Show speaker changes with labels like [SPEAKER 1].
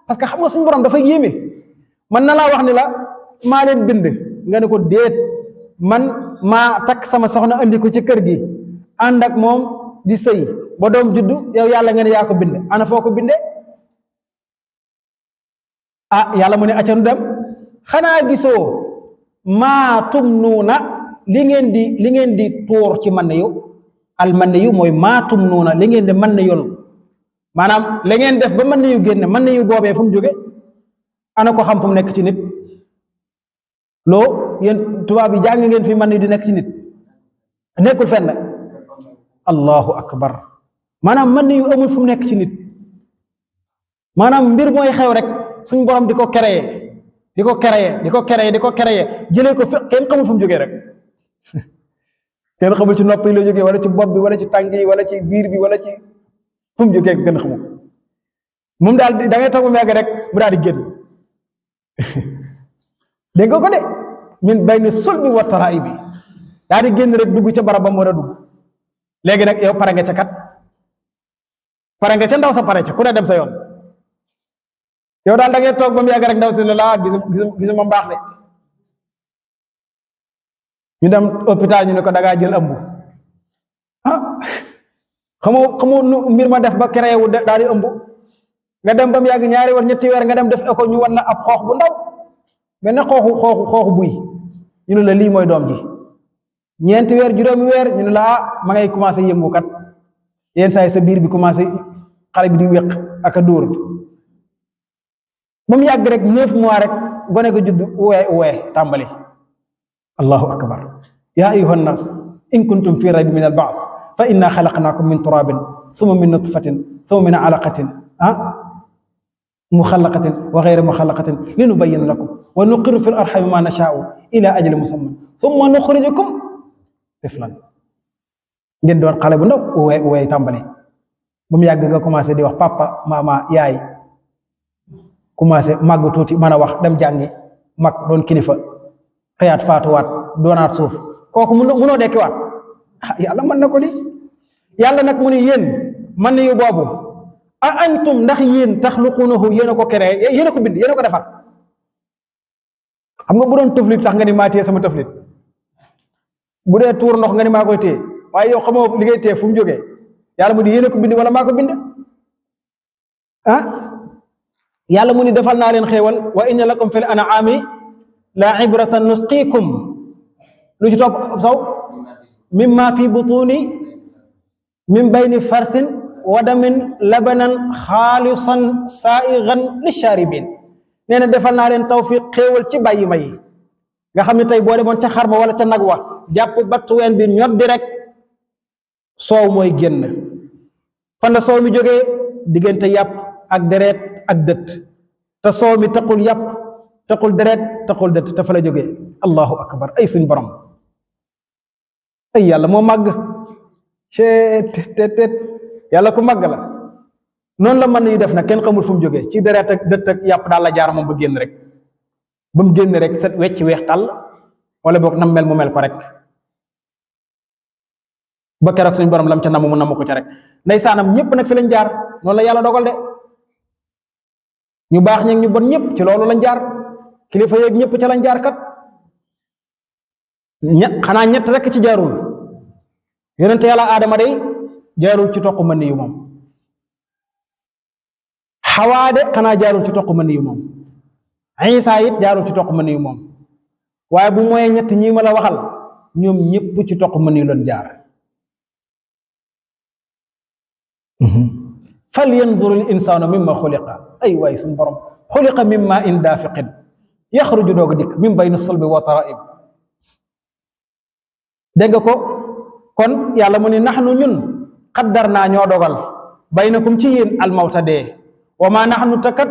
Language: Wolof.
[SPEAKER 1] parce que xam nga suñu borom dafa yéeme man na laa wax ni la maa leen bind nga ne ko déet man maa takk sama soxna andi ko ci kër gi ànd ak moom di sëy ba doom juddu yow yàlla nga ne yaa ko bind ana foo ko bindee yàlla mu ne acanu dem xanaa gisoo maa tumnuuna li ngeen di tuur ci man yu al man yu mooy maa tumnuuna li ngeen di man yol maanaam la ngeen def ba man yu génne man yu boobee fu mu jóge ana ko xam fu mu nekk ci nit loo yéen tubaab yi jàng ngeen fi man yu di nekk ci nit nekkul fenn allahu akbar maanaam man yu amul fu mu nekk ci nit maanaam mbir mooy xew rek suñ borom di ko créer jëlee ko kenn xamul fu mu jógee rek kenn xamul ci nopp yi la jógee wala ci bopp bi wala ci tànk yi wala ci biir bi wala ci fu mu jógee kenn xamul moom daal da ngay toog mu yàgg rek mu daal di génn dégg nga ko de min bayni sulbi wa taraibi daal di génn rek dugg ca barab ba mu war a dugg léegi nag yow pare nga ca kat pare nga ca ndaw sa pare ca ku ne dem sa yoon yow daal da ngay toog ba mu yàgg rek ndaw si la gisuma mbaax de ñu dem hôpital ñu ne ko da ngaa jël ëmb xamoo nu mbir ma def ba créé wu daal di ëmb nga dem ba mu yàgg ñaari war ñetti weer nga dem def écho ñu wan la ab xoox bu ndaw nga ne xooxu buy ñu ne la lii mooy doom ji ñeenti weer juróomi weer ñu ne la ma ngay commencé yëngu kat yenn saa yi sa biir bi commencé xale bi di wéq ak a dóor ba mu yàgg rek 9 mois rek gone ko judd uwee tàmbali allahu akbar ya ayuha nnas in kuntum fi raybi min al-ba'th fa inna xalaqnaakum min turabin summa min nutfatin summa min alaqatin muxallaqatin wa gayri muxallaqatin linubayyina lakum wa nuqirru fi al-arhami ma nashaa'u ila ajalin musamman summa nuxrijukum tiflan ngeen doon xale bu ndaw uwee tàmbali ba mu yàgg nga commencé di wax papa mama yaay commencé màgg tuuti mën a wax dem jàngi mag doon kilifa xëyaat faatuwaat doonaat suuf kooku munoo dekkiwaat yàlla mën na ko di yàlla nag mu ne yéen man na yu boobu a antum ndax yéen taxluquunahu yéen a ko créé yéen a ko bind yéen a ko defar xam nga bu doon tëflit sax nga ni maa téye sama tëflit bu dee tuur ndox nga ni maa koy téye waaye yow xamoo li ngay téye fu mu jógee yàlla mu ni yéen a ko bind wala maa ko bind yàlla mu ni defal naa leen xéewal wa inna lakum fil an'ami la ibratan nusqikum lu ci topp saw mimma fi butuni min bayni farsin wa damin labanan xaalisan saaigan lisharibin nee na defal naa leen tawfiq xéewal ci bàyyi ma yi nga xam ne tey boo demoon ca xarma wala ca nag wa jàpp battu ween bi ñoddi rek soow mooy génn fan la soow mi jógee diggante yàpp ak deret ak dët te soow mi taqul yàpp taqul deret taqul dët te fa la jógee allahu akbar ay suñ borom ay yàlla moo màgg tet yàlla ku màgg la noonu la mën nañu def nag kenn xamul fu mu jógee ci deret ak dët ak yàpp daal la jaar moom ba génn rek ba mu génn rek set wecc weex tàll wala boog nam mel mu mel ko rek ba keroog suñ borom lam ca namu mu namu ko ca rek ndeysaanam ñëpp nag fi lañ jaar noonu la yàlla dogal de ñu baax ñeeg ñu bon ñëpp ci loolu lañ jaar kilifa yeeg ñëpp ca lañ jaar kat xanaa ñett rek ci jaarul yonente yàlla aadama day jaarul ci toq mën yu moom xawaa de xanaa jaarul ci toq mën yu moom Isa it jaarul ci toq mën yu moom waaye bu mooyee ñett ñi ma la waxal ñoom ñëpp ci toq mën yu loon jaar fal yanzur al insanu mimma xuliqa ay waay suñu borom xuliqa mimma in daafiqin yaxruju doog dikk min bayni sulbi wa taraib dégg nga ko kon yàlla mu ne naxnu ñun qaddar naa ñoo dogal baynakum ci yéen almawta dee wa ma naxnu takat